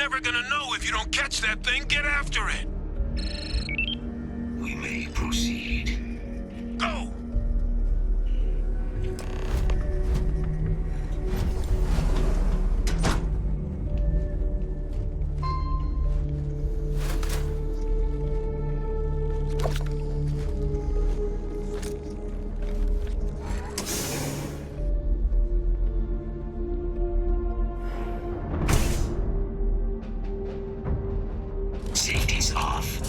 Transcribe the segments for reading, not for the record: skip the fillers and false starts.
never gonna know if you don't catch that thing. Get after it. We may proceed. Go! Safety's off.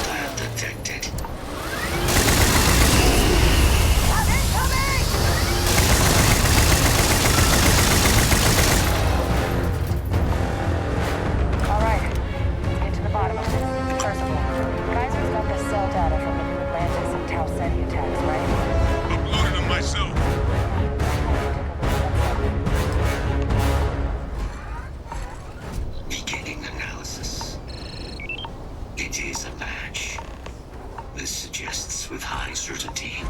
Lab detected. Alright, let's get to the bottom of this. First of all, Kaiser's got the cell data from the New Atlantis and Tau Ceti attacks, right? Uploaded them myself. Beginning analysis. It is a match. This suggests with high certainty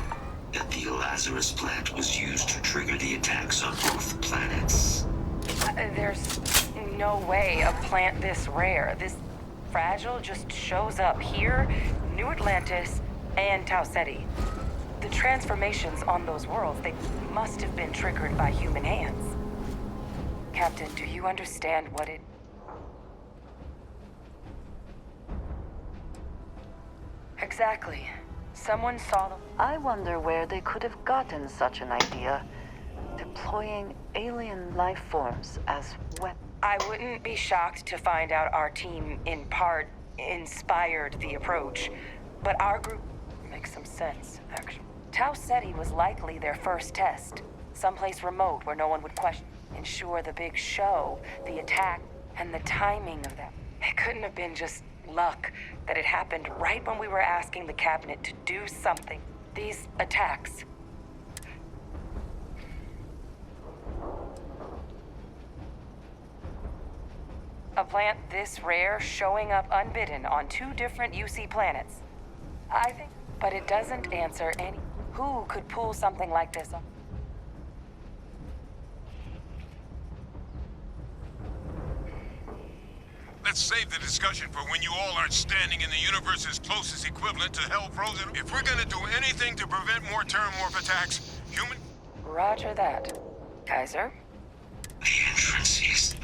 that the Lazarus plant was used to trigger the attacks on both planets. There's no way a plant this rare, this fragile, just shows up here, New Atlantis, and Tau Ceti. The transformations on those worlds, they must have been triggered by human hands. Captain, do you understand what it... Exactly. Someone saw them. I wonder where they could have gotten such an idea. Deploying alien life forms as weapons. I wouldn't be shocked to find out our team, in part, inspired the approach. But our group makes some sense, actually. Tau Ceti was likely their first test. Someplace remote where no one would question. Ensure the big show, the attack, and the timing of that. It couldn't have been just luck that it happened right when we were asking the cabinet to do something. These attacks. A plant this rare showing up unbidden on 2 different UC planets. I think, but it doesn't answer any. Who could pull something like this off? Let's save the discussion for when you all aren't standing in the universe's closest equivalent to Hell Frozen. If we're gonna do anything to prevent more Terramorph attacks, human... Roger that. Kaiser? The entrance is...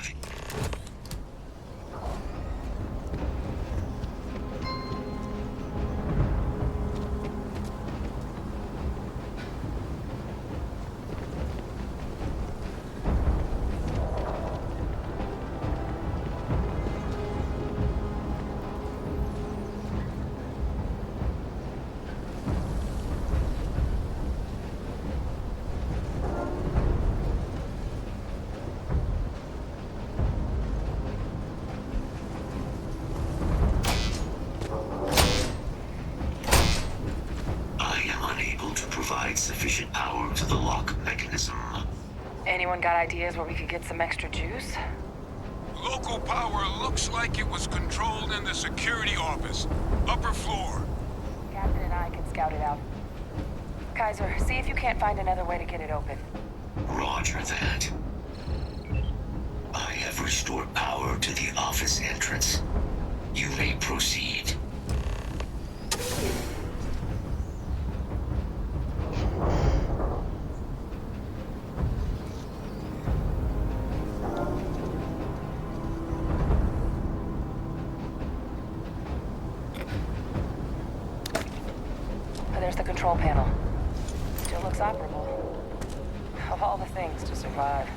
sufficient power to the lock mechanism. Anyone got ideas where we could get some extra juice? Local power looks like it was controlled in the security office. Upper floor. Captain and I can scout it out. Kaiser, see if you can't find another way to get it open. Roger that. I have restored power to the office entrance. You may proceed. There's the control panel. Still looks operable. Of all the things to survive.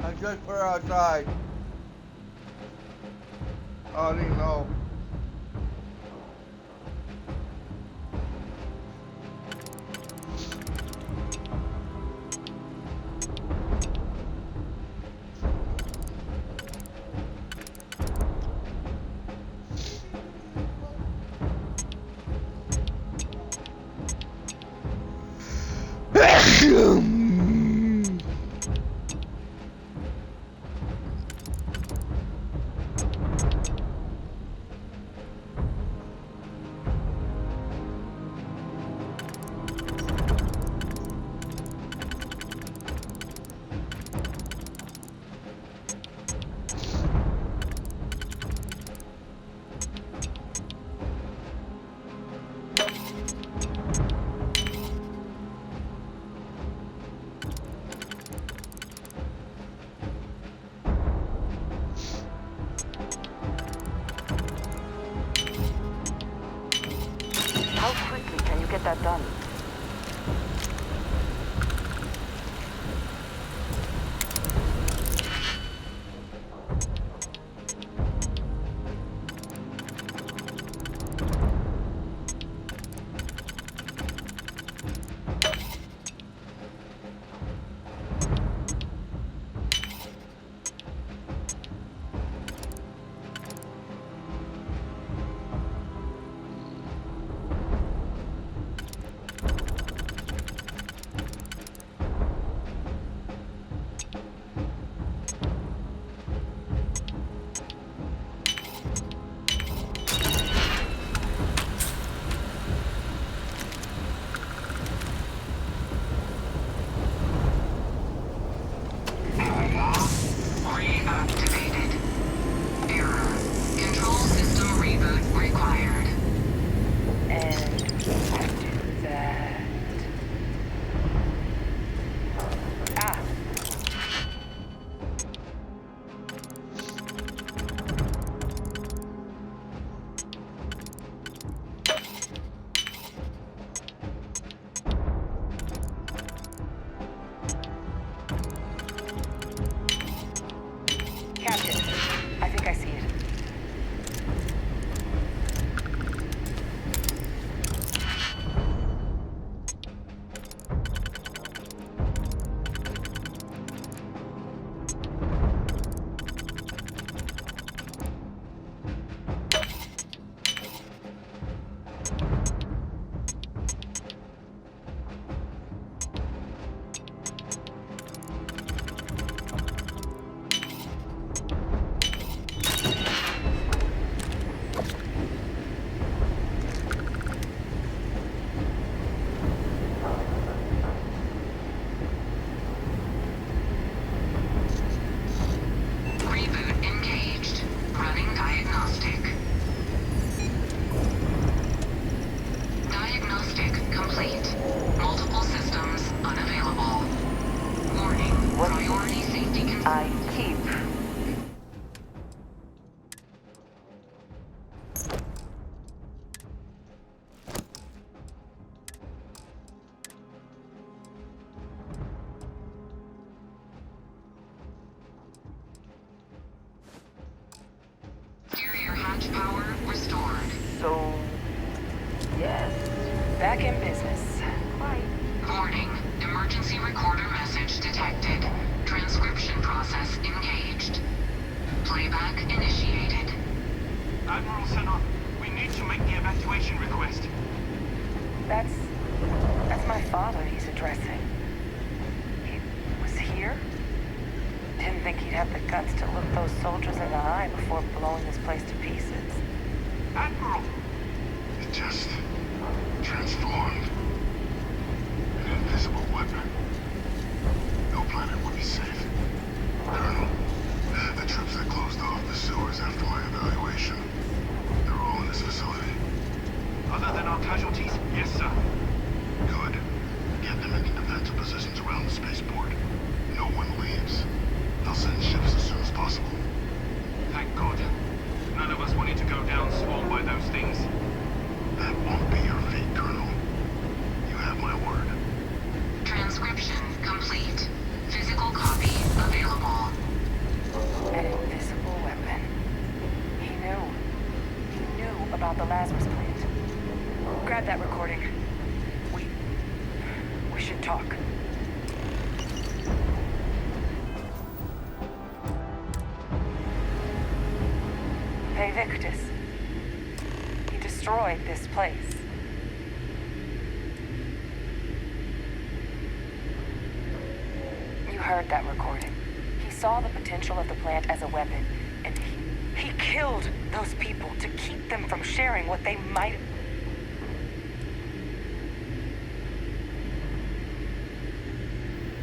I just put her outside. I don't even know. How quickly can you get that done? Reactivated. Error. Control system reboot required. And do that. Ah. Captain, I think I see it. Reboot engaged. Running diagnostic. Diagnostic complete. Multiple systems unavailable. Warning. What? Priority safety concerns. I keep. Exterior hatch power restored. So, yes. Back in business. Quite. Warning. Emergency recorder message detected. Transcription process engaged. Playback initiated. Admiral Senon, we need to make the evacuation request. That's my father he's addressing. He was here? Didn't think he'd have the guts to look those soldiers in the eye before blowing this place to pieces. Admiral! It just transformed. An invisible weapon. No planet would be safe. Colonel, the troops that closed off the sewers after my evaluation, they're all in this facility. Other than our casualties? Yes, sir. Good. Get them into defensive positions around the spaceport. No one leaves. They'll send ships as soon as possible. Thank God. None of us wanted to go down swarmed by those things. That won't be your fate, Colonel. You have my word. Transcription complete. Physical copy available. An invisible weapon. He knew. He knew about the Lazarus plant. Grab that recording. We should talk. Hey, Victus. He destroyed this place. heard that recording. He saw the potential of the plant as a weapon, and he killed those people to keep them from sharing what they might have.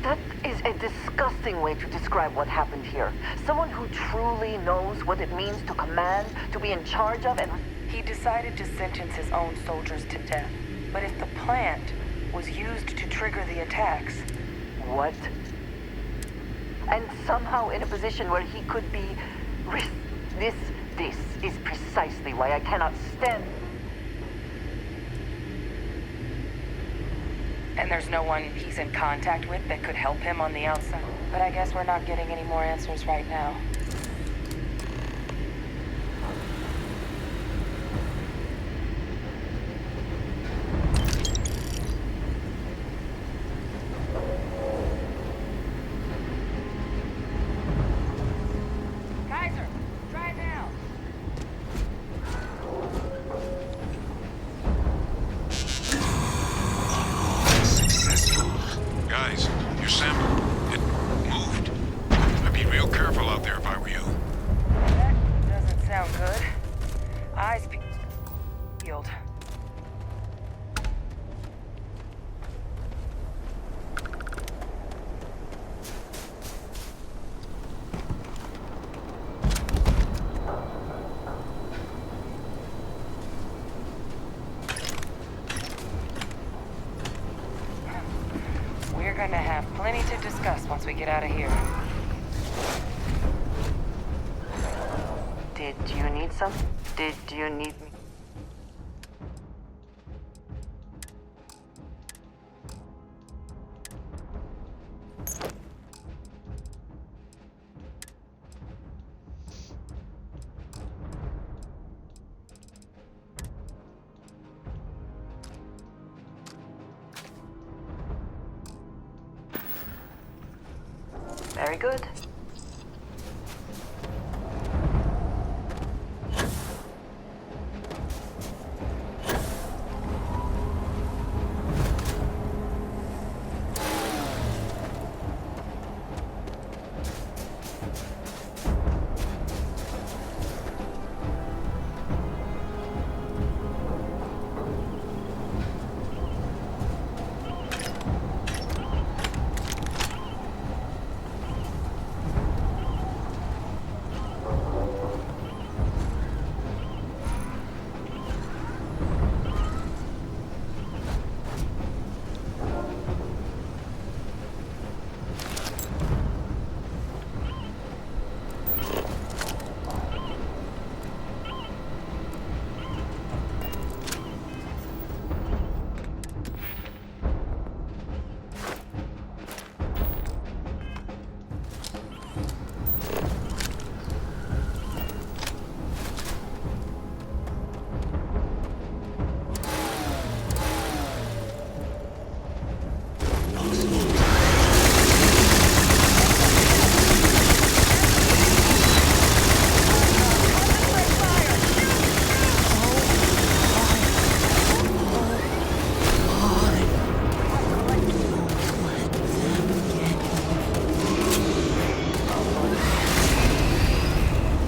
That is a disgusting way to describe what happened here. Someone who truly knows what it means to command, to be in charge of, and... He decided to sentence his own soldiers to death. But if the plant was used to trigger the attacks... What? And somehow in a position where he could be... This is precisely why I cannot stand... And there's no one he's in contact with that could help him on the outside. But I guess we're not getting any more answers right now. Kaiser, try it now. Successful. Guys, your sample, it moved. I'd be real careful out there if I were you. That doesn't sound good. Eyes peeled. We're gonna have plenty to discuss once we get out of here. Did you need some? Did you need me? Very good.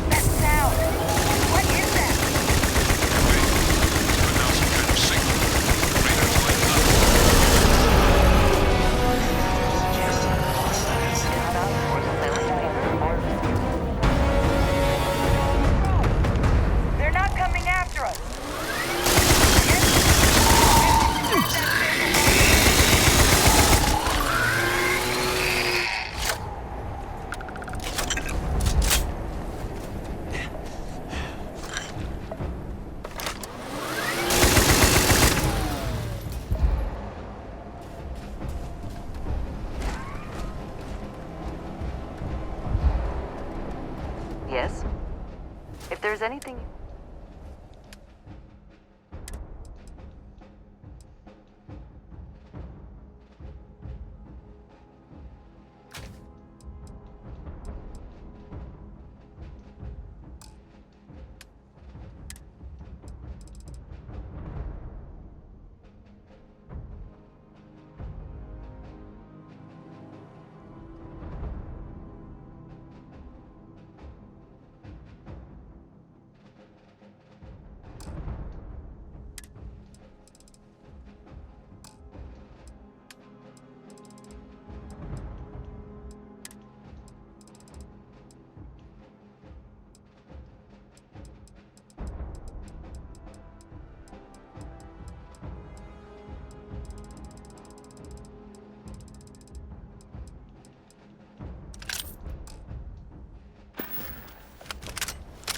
That sound! What is that? Putting out some kind of signal. Radar's lighting up. Suggesting hostiles. They're not coming after us. Yes? If there's anything...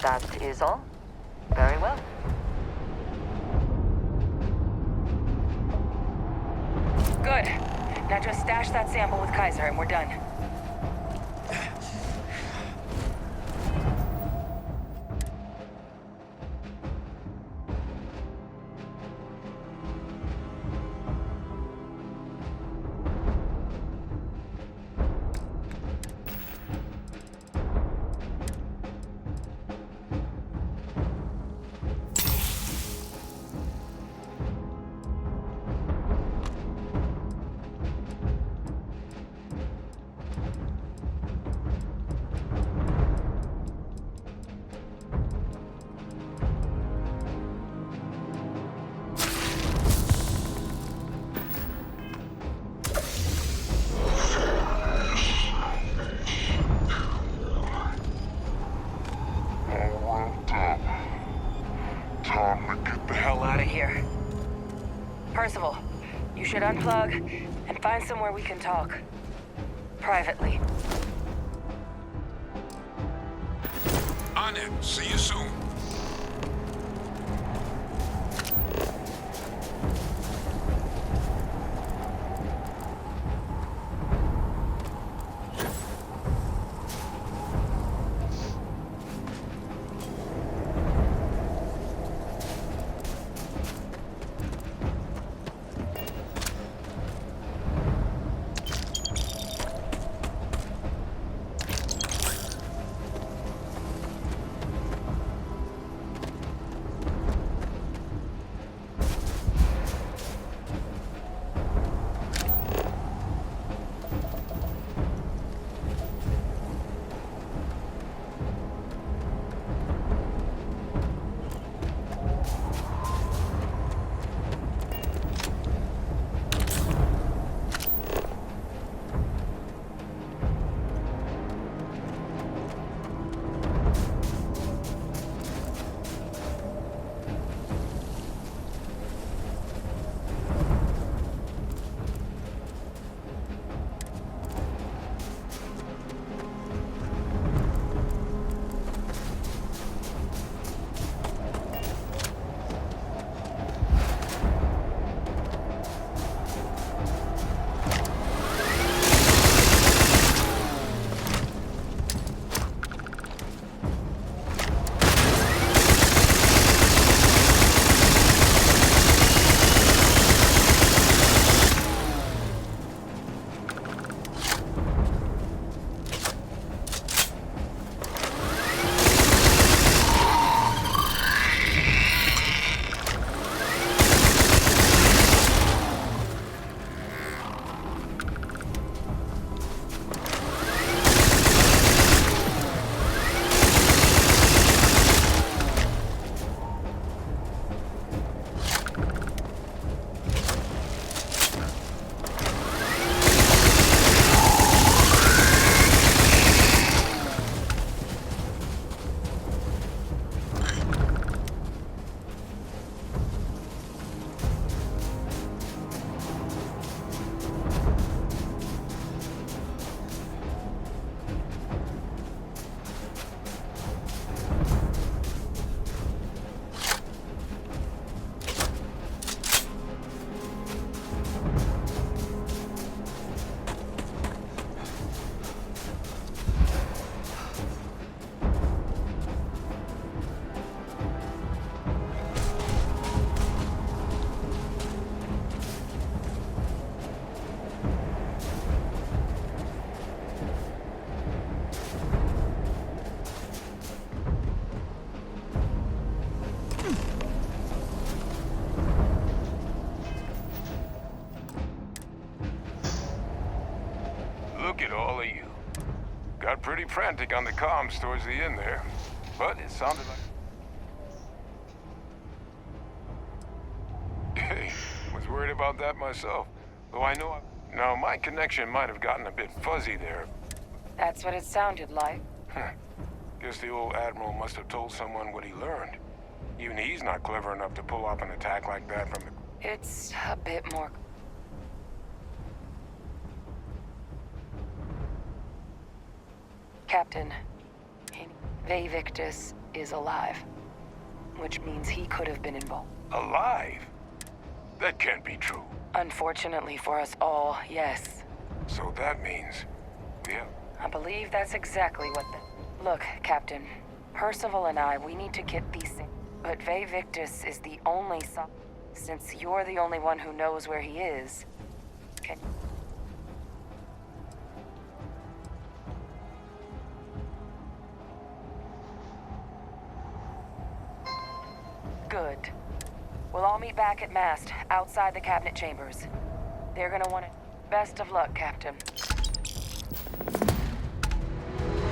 That is all? Very well. Good. Now just stash that sample with Kaiser and we're done. Out of here. Percival, you should unplug and find somewhere we can talk. Privately. On it. See you soon. Look at all of you. Got pretty frantic on the comms towards the end there, but it sounded like... Hey, was worried about that myself. Though I know Now, my connection might have gotten a bit fuzzy there. That's what it sounded like. Guess the old Admiral must have told someone what he learned. Even he's not clever enough to pull off an attack like that from the... It's a bit more... Captain, Invictus is alive. Which means he could have been involved. Alive? That can't be true. Unfortunately for us all, yes. So that means... Yeah. I believe that's exactly what the... Look, Captain. Percival and I, we need to get these things. But Ve Victus is the only Since you're the only one who knows where he is, can... Good. We'll all meet back at mast, outside the cabinet chambers. They're gonna want it. Best of luck, Captain.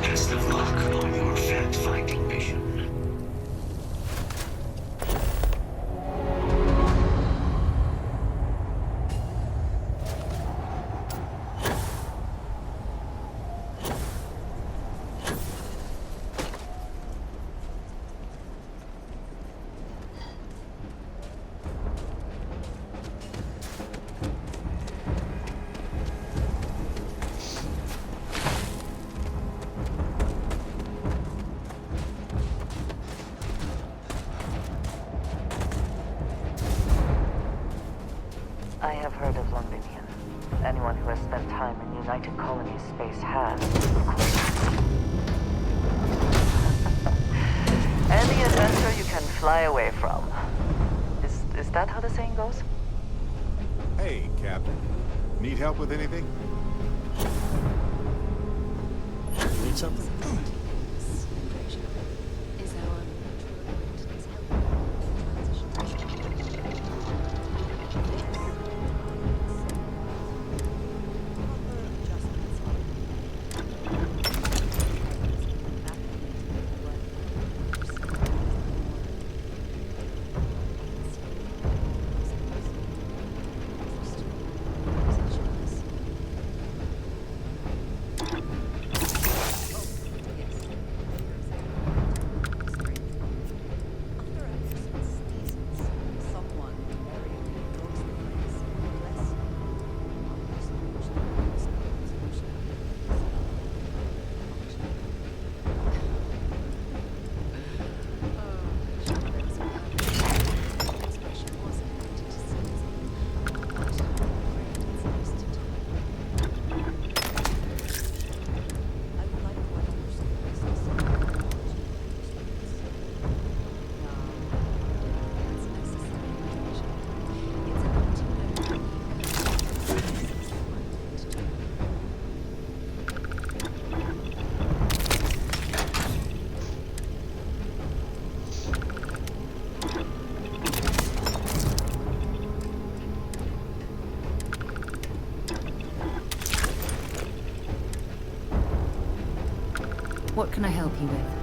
Best of luck on your fact-finding mission. I have heard of Londinium. Anyone who has spent time in United Colonies space has. Any adventure you can fly away from. Is that how the saying goes? Hey, Captain. Need help with anything? Need something? What can I help you with?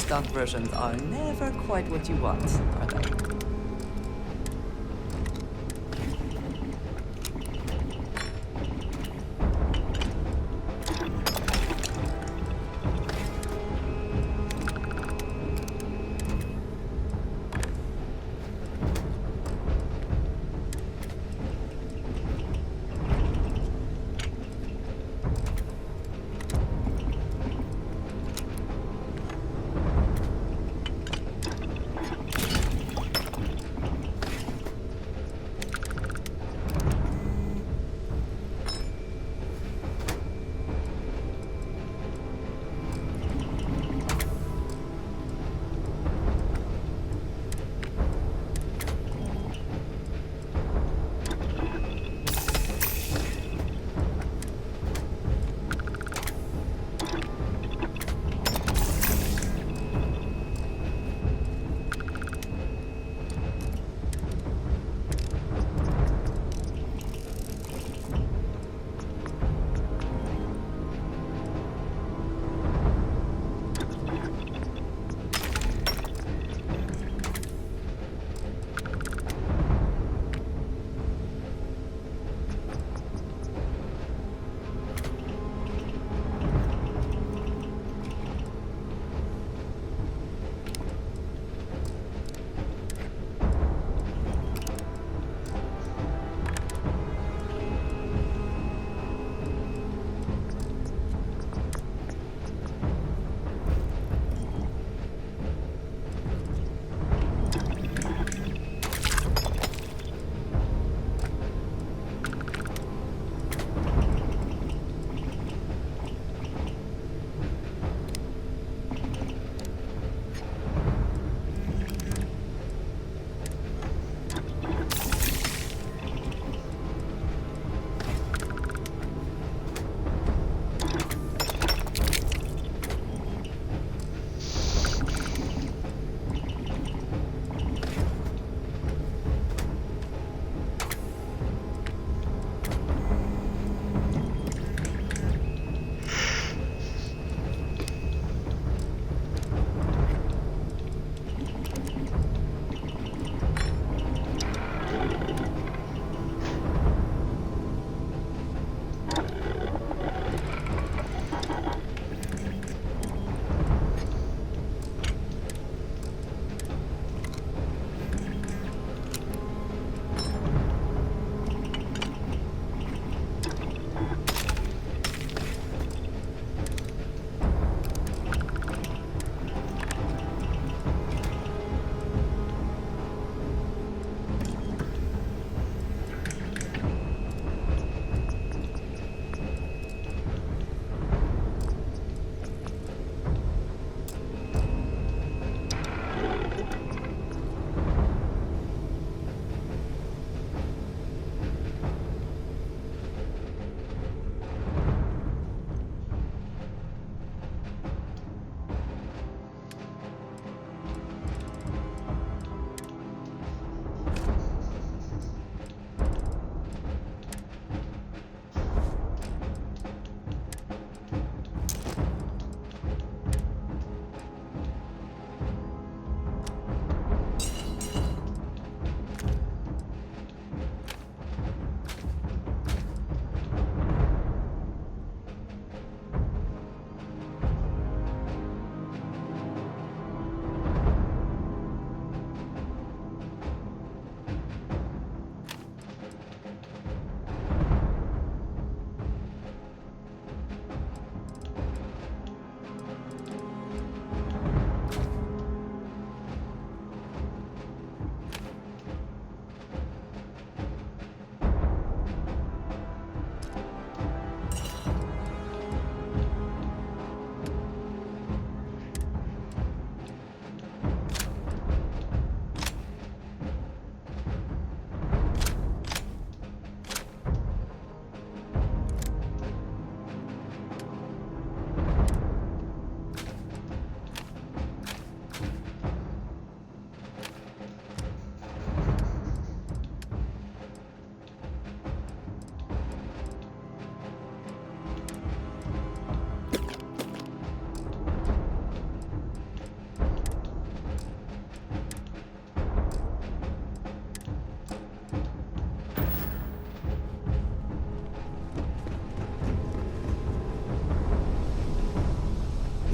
Stock versions are never quite what you want, are they?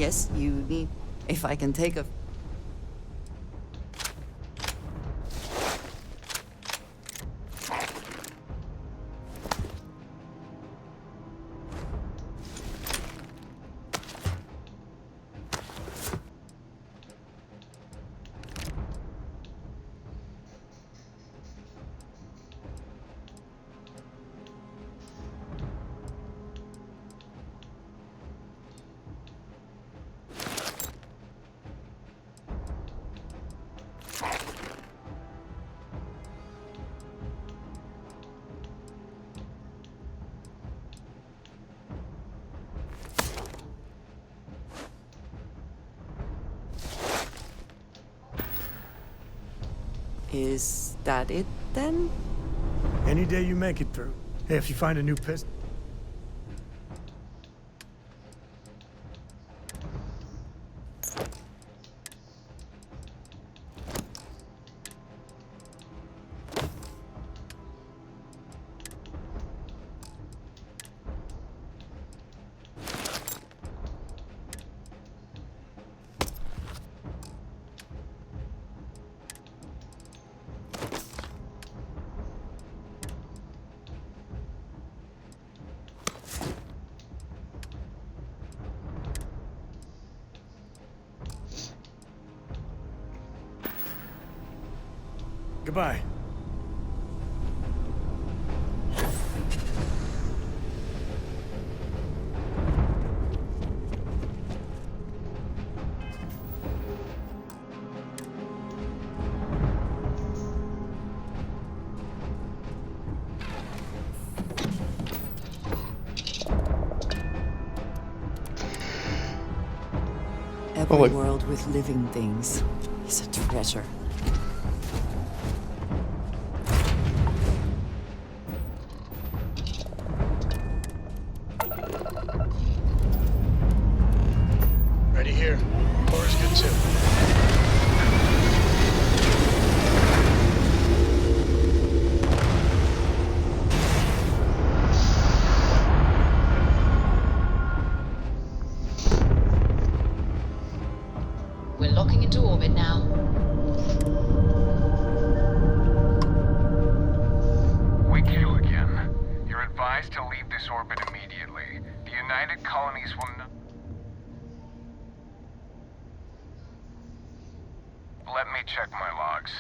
Yes, you need... If I can take a... Is that it, then? Any day you make it through. Hey, if you find a new pistol... Goodbye. Every world with living things is a treasure. Ready here. Core's good too. We're locking into orbit now. Wake you again. You're advised to leave this orbit immediately. The United Colonies will not... Let me check my logs.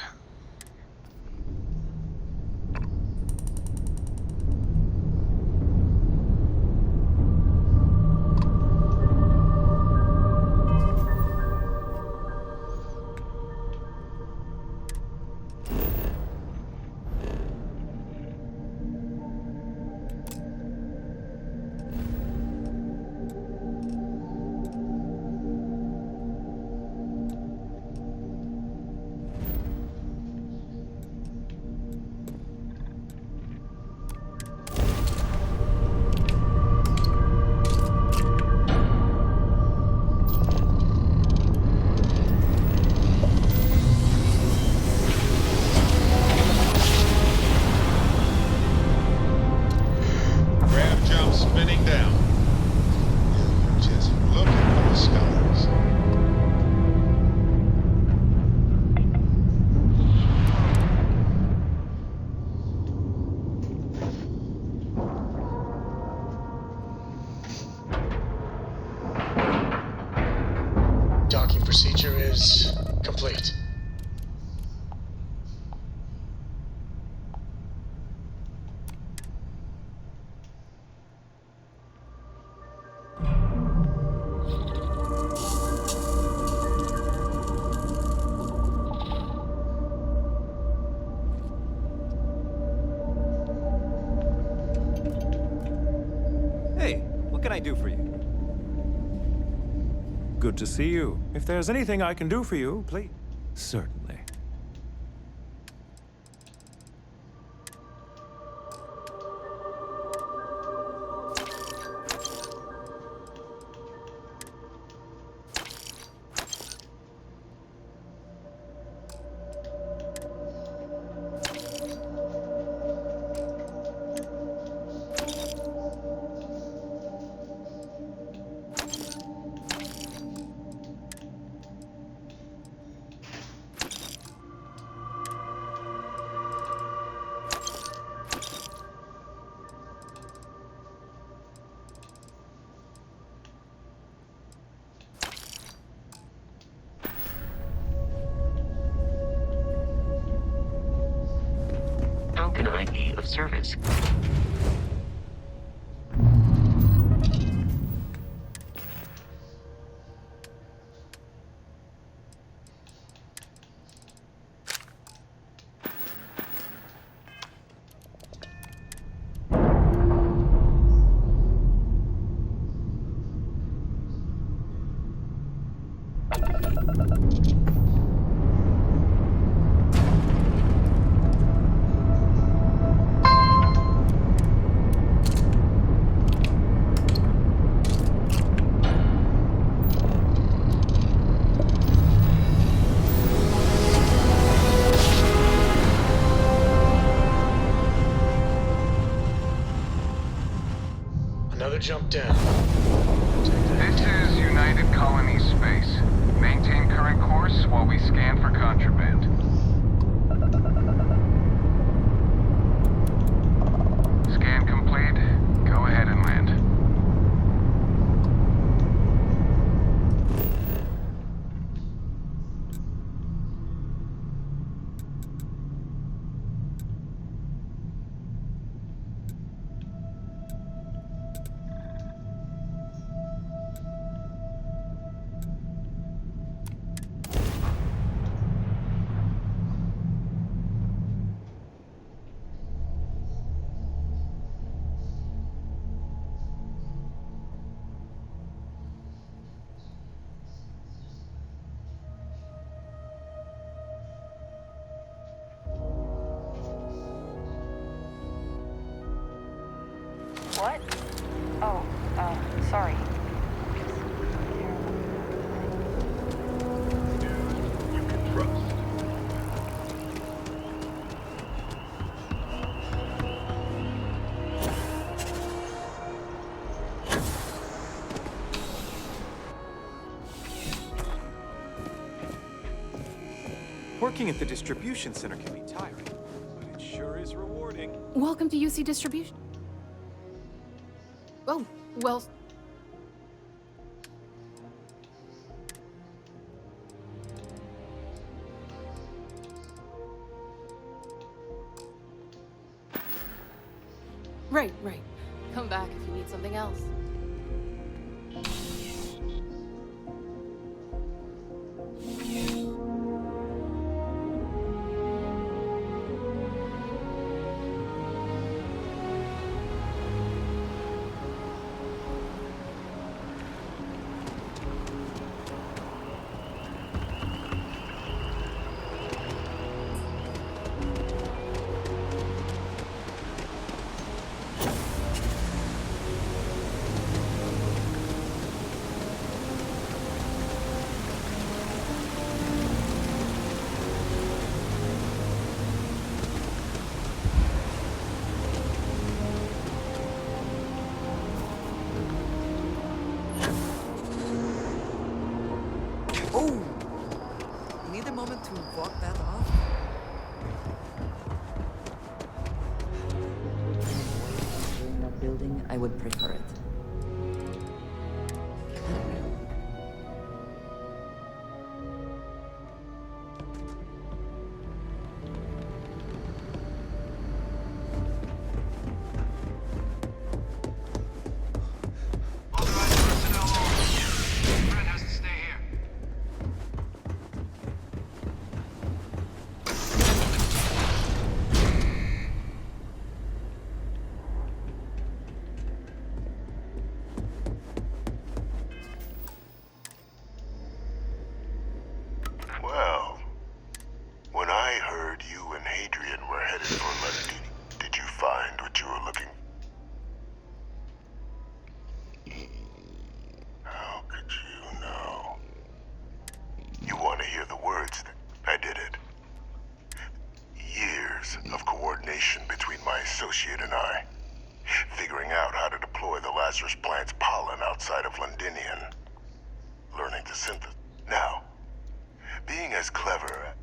Spinning down. You're just looking for the scholars. Docking procedure is complete. Hey, what can I do for you? Good to see you. If there's anything I can do for you, please. Certainly. of service. Another jump down. This is United Colonies Space. Maintain current course while we scan for contraband. Scan complete. Go ahead and land. What? Oh, sorry. You can trust. Working at the distribution center can be tiring, but it sure is rewarding. Welcome to UC Distribution. Oh, well... Right. Come back if you need something else. Oh! Need a moment to walk that off? In that building, I would prefer it. Well, when I heard you and Hadrian were headed for London, did you find what you were looking for? How could you know? You want to hear the words? I did it. Years of coordination between my associate and I, figuring out how to deploy the Lazarus plant's pollen outside of Londinian, learning to synthesize. Now, being as clever.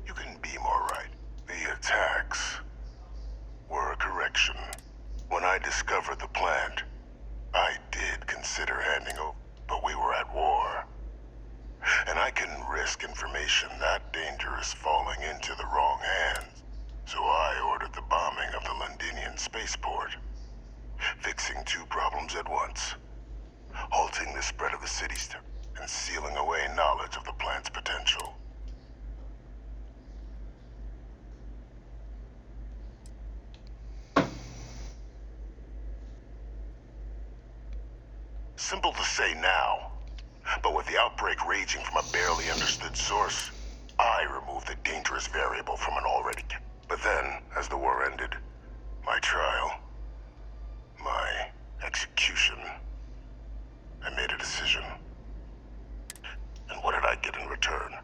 You can be more right. The attacks were a correction. When I discovered the plant, I did consider handing over, but we were at war. And I couldn't risk information that dangerous falling into the wrong hands. So I ordered the bombing of the Londinian spaceport. Fixing two problems at once. Halting the spread of the city's and sealing away knowledge of the plant's potential. Simple to say now, but with the outbreak raging from a barely understood source, I removed the dangerous variable from an already... But then, as the war ended, my trial, my execution, I made a decision. And what did I get in return?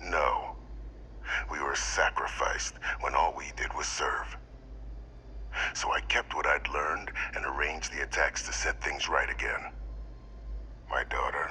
No. We were sacrificed when all we did was serve. So I kept what I'd learned and arranged the attacks to set things right again. My daughter.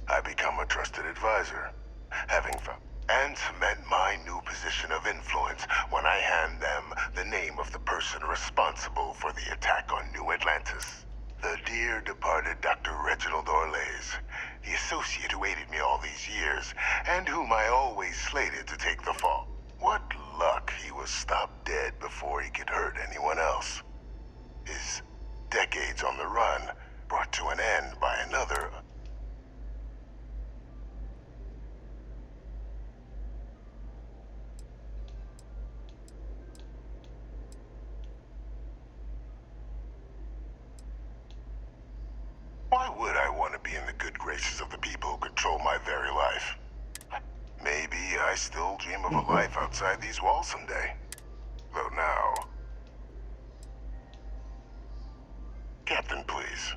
I become a trusted advisor, having found and cement my new position of influence when I hand them the name of the person responsible for the attack on New Atlantis. The dear departed Dr. Reginald Orlays, the associate who aided me all these years, and whom I always slated to take the fall. What luck he was stopped dead before he could hurt anyone else. His decades on the run brought to an end by another. Why would I want to be in the good graces of the people who control my very life? Maybe I still dream of a life outside these walls someday. Though now... Captain, please.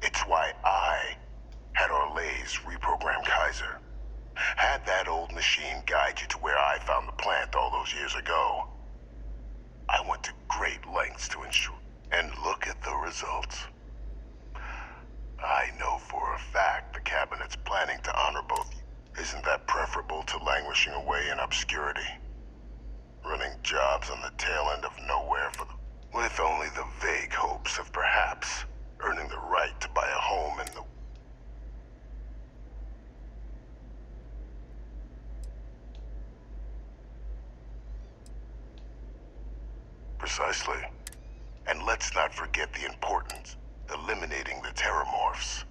It's why I had Orlays reprogram Kaiser. Had that old machine guide you to where I found the plant all those years ago. I went to great lengths to ensure. And look at the results. I know for a fact the Cabinet's planning to honor both. Isn't that preferable to languishing away in obscurity? Running jobs on the tail end of nowhere for them, with only the vague hopes of perhaps earning the right to buy a home in the... Precisely. And let's not forget the importance. Eliminating the terramorphs.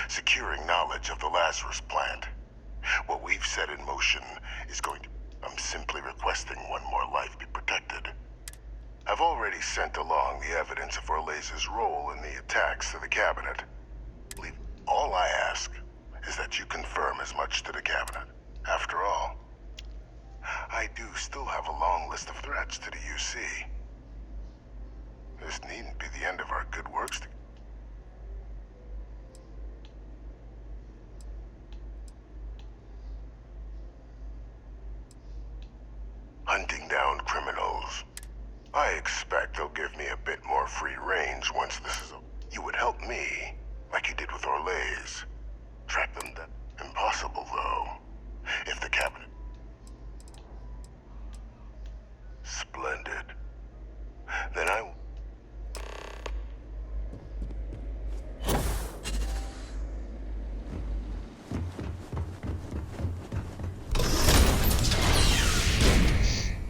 Securing knowledge of the Lazarus plant. What we've set in motion is going to... I'm simply requesting one more life be protected. I've already sent along the evidence of Orlays' role in the attacks to the Cabinet. All I ask is that you confirm as much to the Cabinet. After all, I do still have a long list of threats to the UC. This needn't be the end of our good works. Hunting down criminals. I expect they'll give me a bit more free range once this is over. You would help me, like you did with Orlays. Track them down. Impossible, though. If the Cabinet... Splendid. Then I...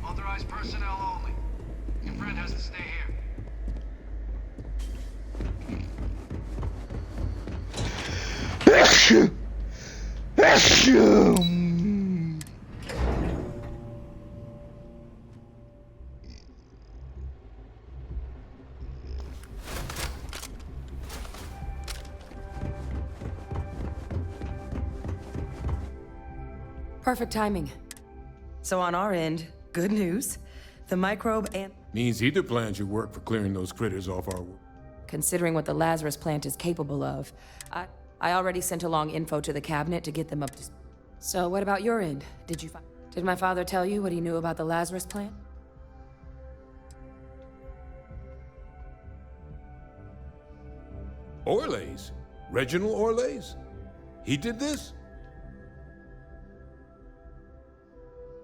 Authorized personnel only. Your friend has to stay here. Perfect timing. So on our end, good news. The microbe and... Means either plans your work for clearing those critters off our work. Considering what the Lazarus plant is capable of, I already sent along info to the Cabinet to get them up to... So what about your end? Did my father tell you what he knew about the Lazarus plant? Orlays? Reginald Orlays? He did this?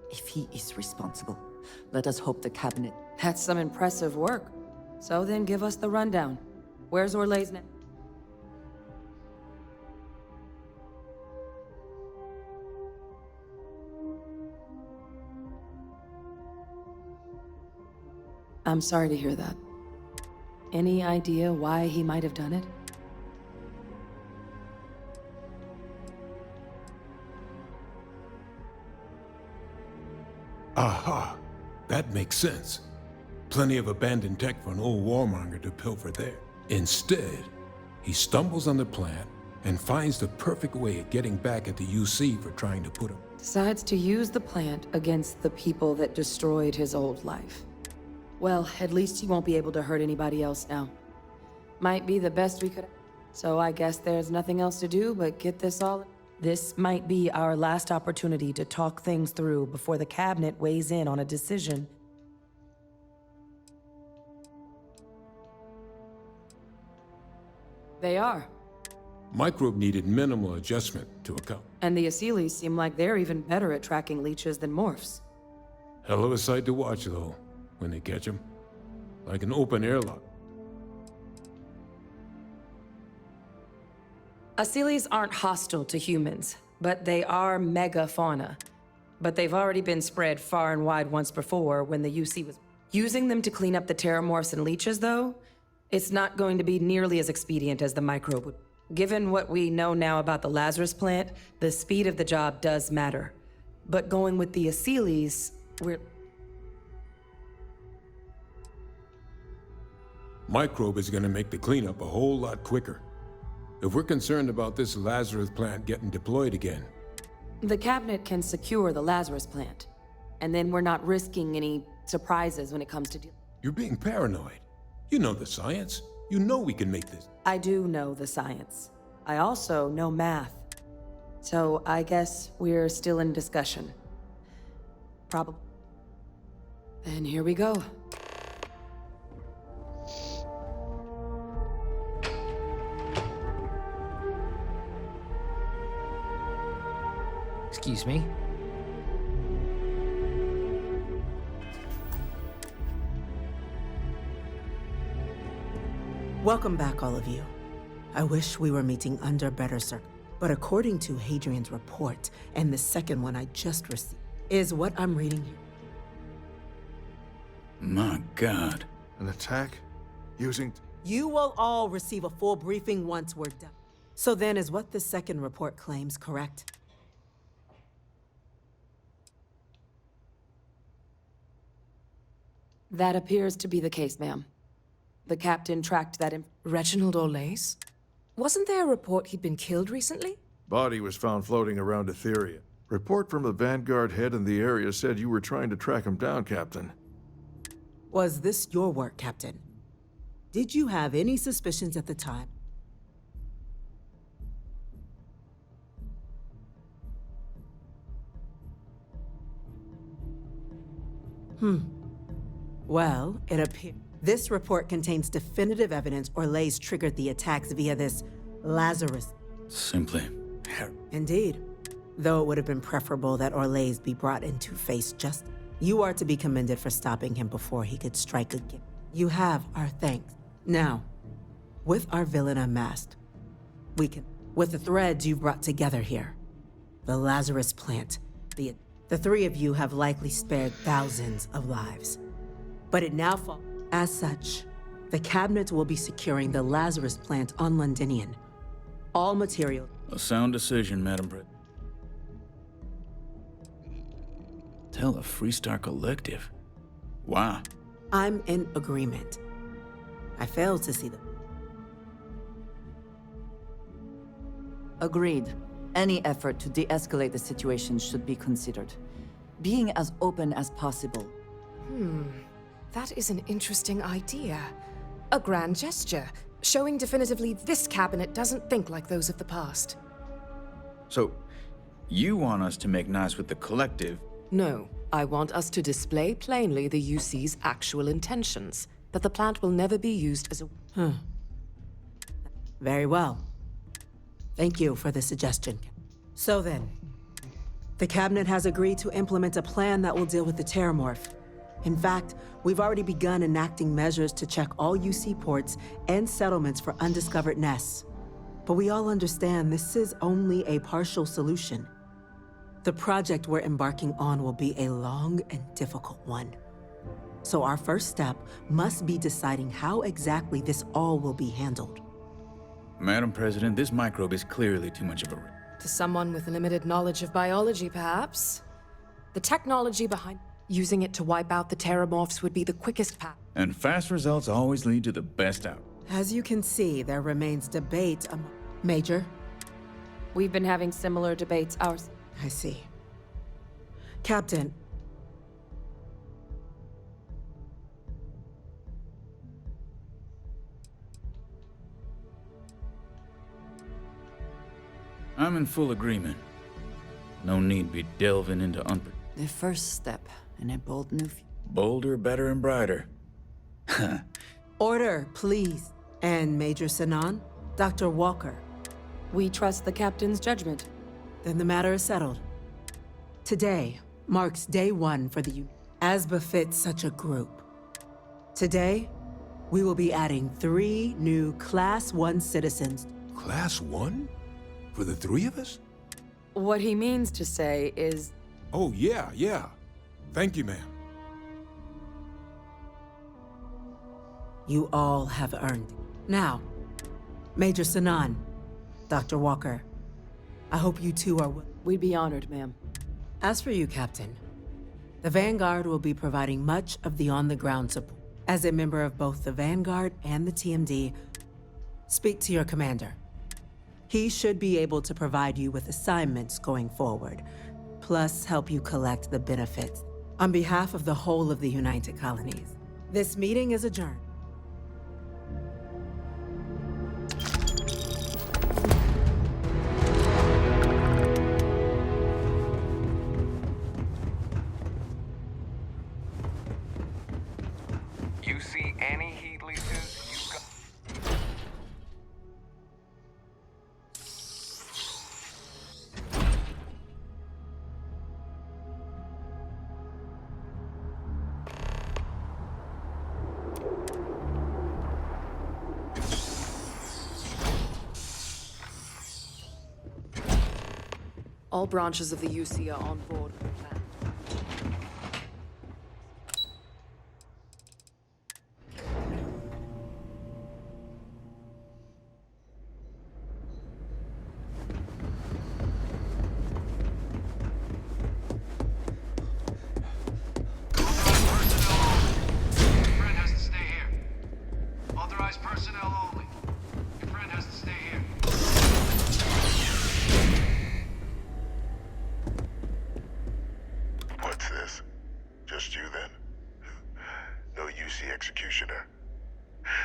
If he is responsible, let us hope the Cabinet... That's some impressive work. So then give us the rundown. Where's Orlays now? I'm sorry to hear that. Any idea why he might have done it? Aha! That makes sense. Plenty of abandoned tech for an old warmonger to pilfer there. Instead, he stumbles on the plant and finds the perfect way of getting back at the UC for trying to put him. Decides to use the plant against the people that destroyed his old life. Well, at least he won't be able to hurt anybody else now. Might be the best we could. So I guess there's nothing else to do but get this all. This might be our last opportunity to talk things through before the cabinet weighs in on a decision. They are. Microbe needed minimal adjustment to account. And the Asylees seem like they're even better at tracking leeches than morphs. Hell of a sight to watch, though, when they catch them. Like an open airlock. Asylees aren't hostile to humans, but they are megafauna. But they've already been spread far and wide once before when the UC was using them to clean up the terramorphs and leeches, though. It's not going to be nearly as expedient as the microbe would. Given what we know now about the Lazarus plant, the speed of the job does matter. But going with the Asylees, we're... Microbe is gonna make the cleanup a whole lot quicker. If we're concerned about this Lazarus plant getting deployed again... The cabinet can secure the Lazarus plant. And then we're not risking any surprises when it comes to... You're being paranoid. You know the science. You know we can make this. I do know the science. I also know math. So I guess we're still in discussion. Probably. Then here we go. Excuse me? Welcome back, all of you. I wish we were meeting under better circumstances. But according to Hadrian's report, and the second one I just received, is what I'm reading here. My God. An attack? Using... You will all receive a full briefing once we're done. So then, is what the second report claims correct? That appears to be the case, ma'am. The captain tracked that in... Reginald Orlace? Wasn't there a report he'd been killed recently? Body was found floating around Etheria. Report from the Vanguard head in the area said you were trying to track him down, Captain. Was this your work, Captain? Did you have any suspicions at the time? Well, it appears... This report contains definitive evidence Orlace triggered the attacks via this Lazarus. Simply... Indeed. Though it would have been preferable that Orlace be brought into face justice. You are to be commended for stopping him before he could strike again. You have our thanks. Now, with our villain unmasked, we can... With the threads you've brought together here, the Lazarus plant, the three of you have likely spared thousands of lives. But it now falls... As such, the cabinet will be securing the Lazarus plant on Londinian. All material... A sound decision, Madam Britt. Tell the Freestar Collective. Wow. I'm in agreement. I failed to see them. Agreed. Any effort to de-escalate the situation should be considered. Being as open as possible. That is an interesting idea. A grand gesture, showing definitively this cabinet doesn't think like those of the past. So, you want us to make nice with the Collective? No, I want us to display plainly the UC's actual intentions, that the plant will never be used as a... Very well. Thank you for the suggestion. So then, the cabinet has agreed to implement a plan that will deal with the Terramorph. In fact, we've already begun enacting measures to check all UC ports and settlements for undiscovered nests. But we all understand this is only a partial solution. The project we're embarking on will be a long and difficult one. So our first step must be deciding how exactly this all will be handled. Madam President, this microbe is clearly too much of a... To someone with limited knowledge of biology, perhaps. The technology behind using it to wipe out the terramorphs would be the quickest path. And fast results always lead to the best out. As you can see, there remains debate Major? We've been having similar debates ours. I see. Captain. I'm in full agreement. No need be delving into The first step in a bold new bolder, better, and brighter. Order, please. And Major Sinan, Dr. Walker. We trust the captain's judgment. Then the matter is settled. Today marks day one for the as befits such a group. Today, we will be adding 3 new Class 1 citizens. Class 1? For the 3 of us? What he means to say is... Oh, yeah. Thank you, ma'am. You all have earned it. Now, Major Sinan, Dr. Walker, I hope you two are... We'd be honored, ma'am. As for you, Captain, the Vanguard will be providing much of the on-the-ground support. As a member of both the Vanguard and the TMD, speak to your commander. He should be able to provide you with assignments going forward, plus help you collect the benefits. On behalf of the whole of the United Colonies, this meeting is adjourned. You see any heat leeches, you've got... All branches of the UC are on board with the plan. Authorized personnel only. Your friend has to stay here. What's this? Just you then? No UC executioner.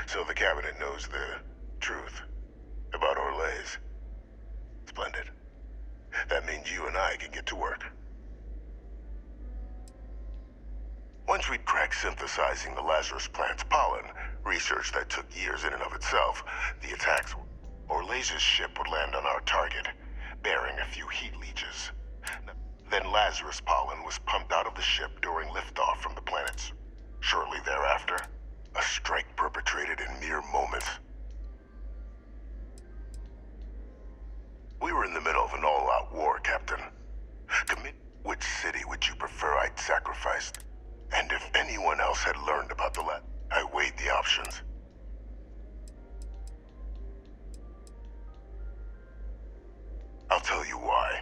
So the cabinet knows the truth about Orlays. Splendid. That means you and I can get to work. Once we'd cracked synthesizing the Lazarus plant's pollen, research that took years in and of itself, the attacks, Orlays' ship would land on our target, bearing a few heat leeches. Then Lazarus pollen was pumped out of the ship during liftoff from the planets. Shortly thereafter, a strike perpetrated in mere moments. We were in the middle of an all-out war, Captain. Which city would you prefer I'd sacrificed? And if anyone else had learned about the I weighed the options. I'll tell you why.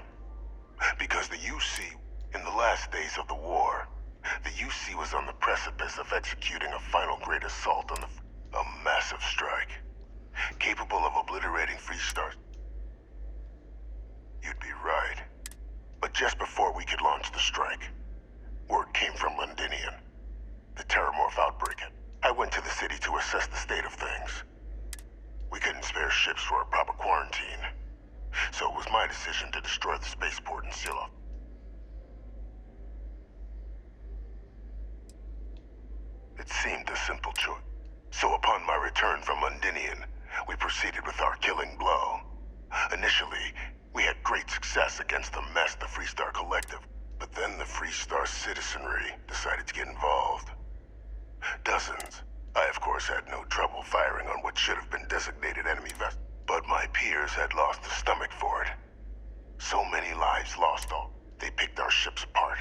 Because the UC, in the last days of the war, the UC was on the precipice of executing a final great assault on a massive strike, capable of obliterating Freestar. You'd be right. But just before we could launch the strike, word came from Londinian. The Terramorph outbreak. I went to the city to assess the state of things. We couldn't spare ships for a proper quarantine, so it was my decision to destroy the spaceport and seal off. It seemed a simple choice. So upon my return from Londinian, we proceeded with our killing blow. Initially, we had great success against the mess the Freestar Collective, but then the Freestar citizenry decided to get involved. Dozens. I, of course, had no trouble firing on what should have been designated enemy vessels, but my peers had lost the stomach for it. So many lives lost all. They picked our ships apart.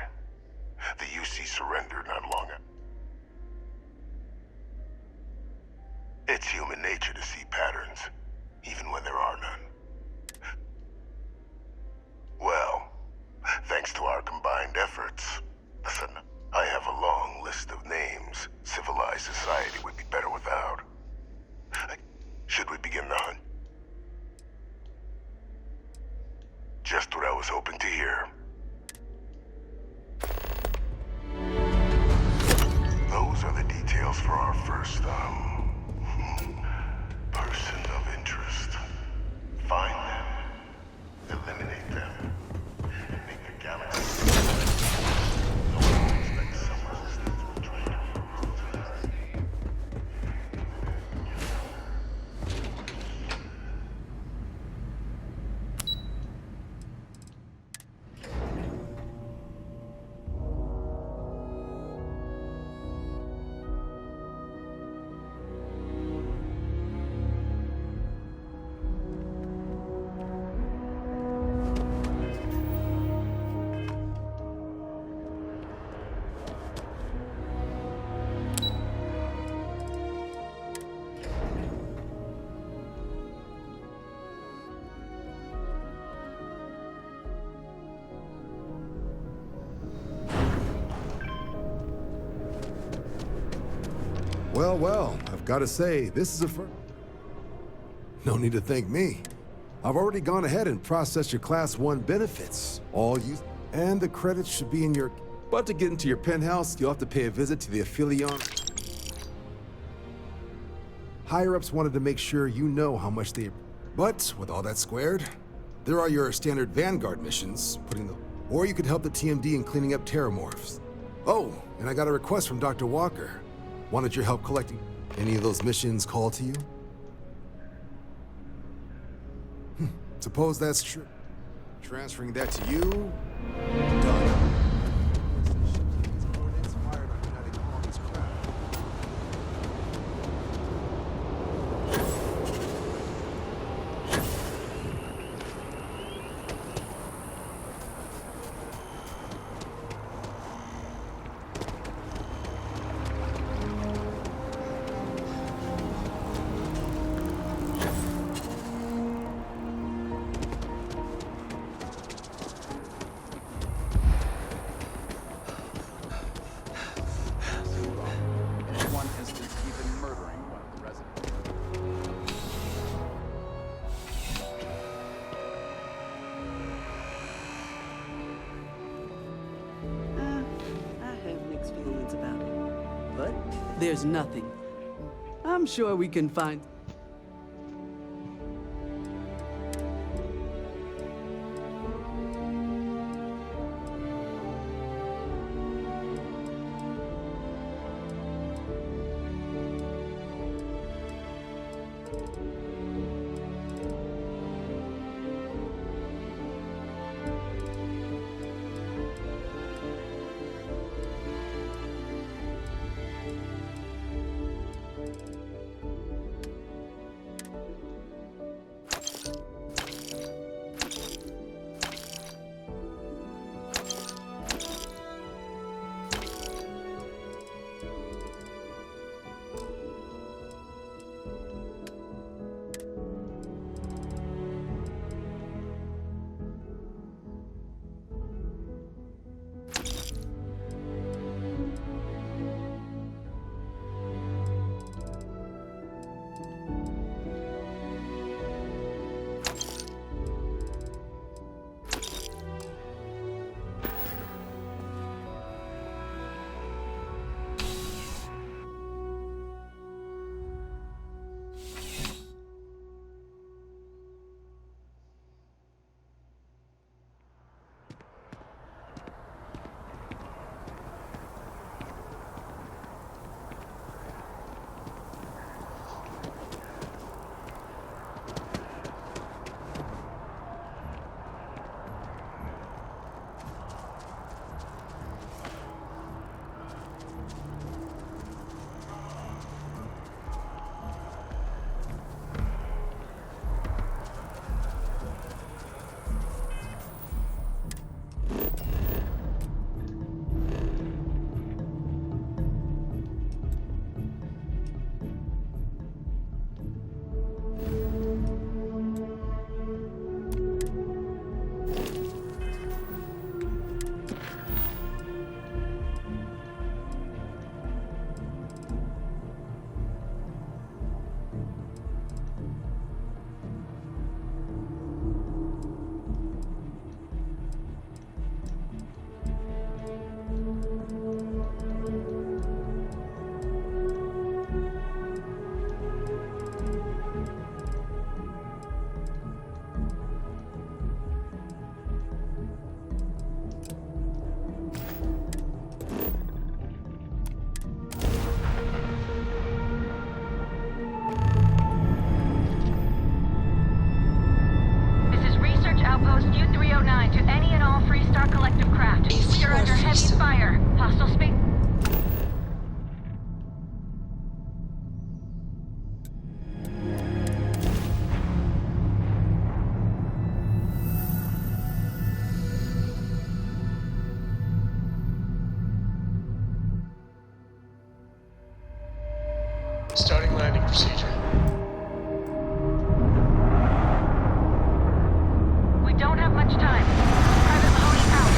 The UC surrendered not long after. It's human nature to see patterns, even when there are none. Well, thanks to our combined efforts, listen, I have a long list of names civilized society would be better without. Should we begin the hunt? Just what I was hoping to hear. Those are the details for our first, person of interest. Find them, eliminate them, and make the galaxy. No one expects some resistance will try to improve. Well, I've got to say, this is a first. No need to thank me. I've already gone ahead and processed your Class 1 benefits. And the credits should be in your... But to get into your penthouse, you'll have to pay a visit to the Aphelion. Higher-ups wanted to make sure you know how much they... But, with all that squared, there are your standard Vanguard missions, Or you could help the TMD in cleaning up terramorphs. Oh, and I got a request from Dr. Walker. Wanted your help collecting... Any of those missions call to you? Suppose that's true. Transferring that to you... Done. There's nothing. I'm sure we can find... Hostile space. Starting landing procedure. We don't have much time. Private Mahoney out.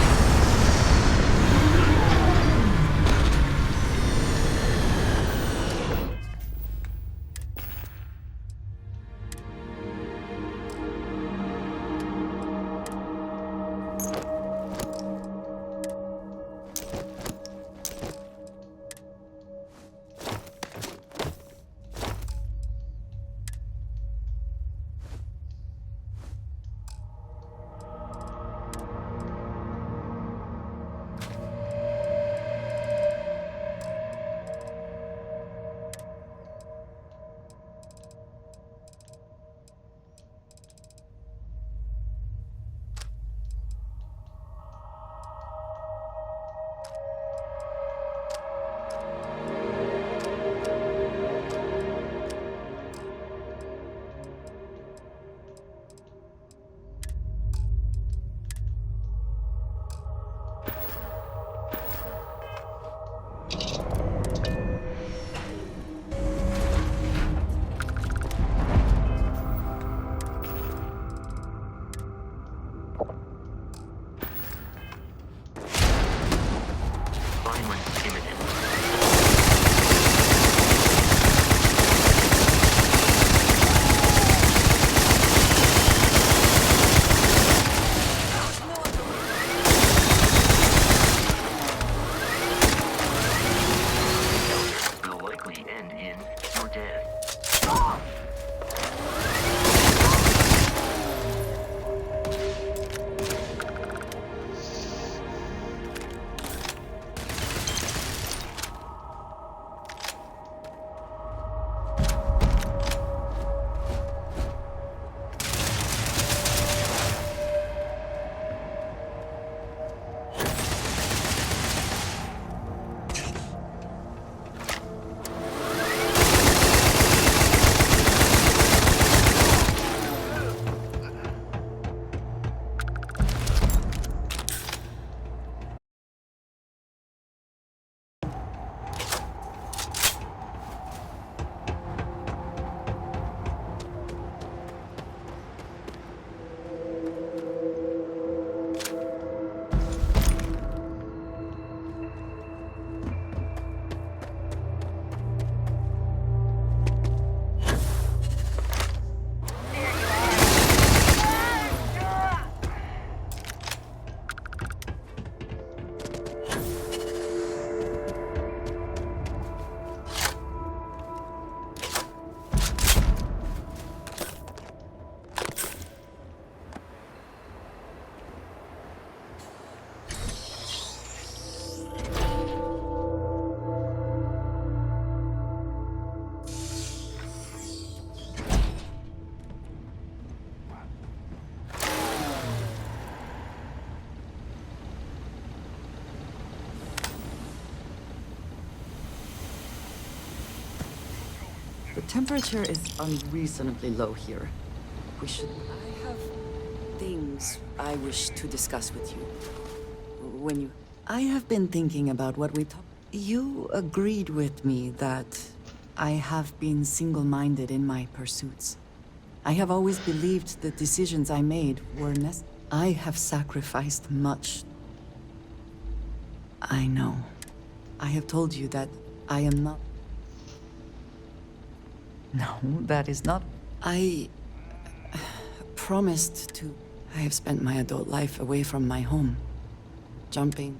Will likely end in your death. The temperature is unreasonably low here. We should... I have things I wish to discuss with you. When you... I have been thinking about what we talked... You agreed with me that I have been single-minded in my pursuits. I have always believed the decisions I made were necessary. I have sacrificed much. I know. I have told you that I am not... No, that is not... I promised to... I have spent my adult life away from my home. Jumping.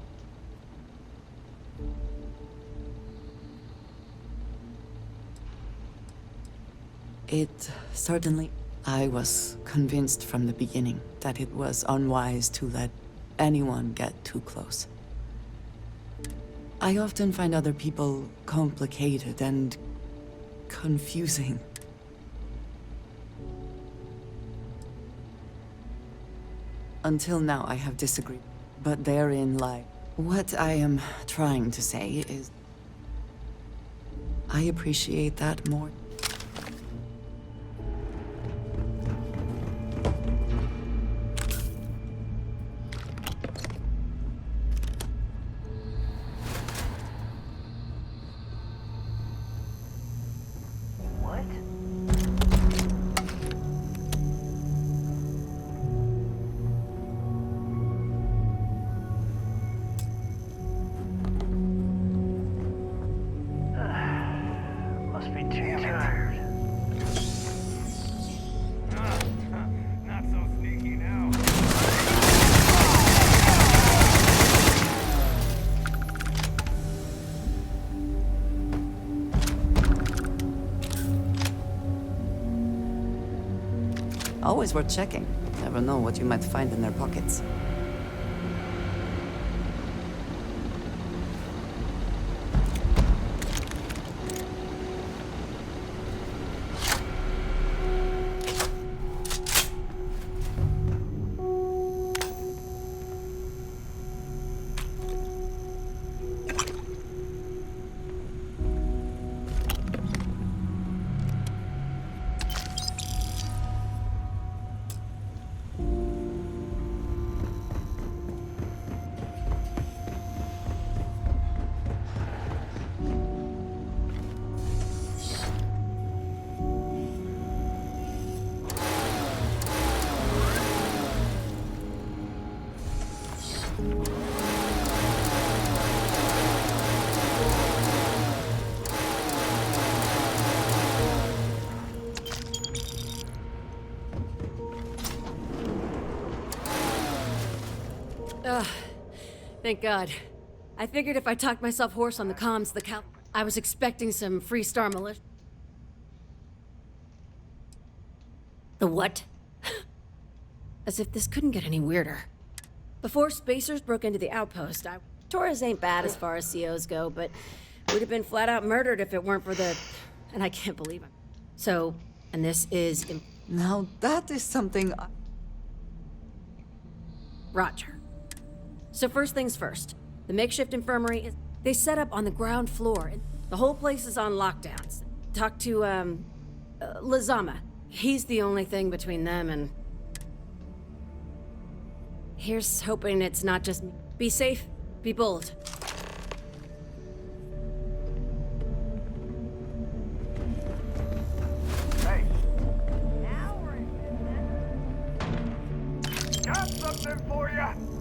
It certainly... I was convinced from the beginning that it was unwise to let anyone get too close. I often find other people complicated and confusing. Until now, I have disagreed. But therein lie. What I am trying to say is, I appreciate that more. What? Must be too tired. Not so sneaky now. Always worth checking. Never know what you might find in their pockets. Ugh. Thank God. I figured if I talked myself hoarse on the comms, I was expecting some Freestar militia. The what? As if this couldn't get any weirder. Before spacers broke into the outpost, Torres ain't bad as far as COs go, but we'd have been flat out murdered if it weren't for the... And I can't believe it. So, and this is... Now that is something Roger. So first things first. The makeshift infirmary is... They set up on the ground floor, and the whole place is on lockdowns. Talk to, Lazama. He's the only thing between them and... Here's hoping it's not just me. Be safe, be bold. Hey. Now we're in business. Got something for you.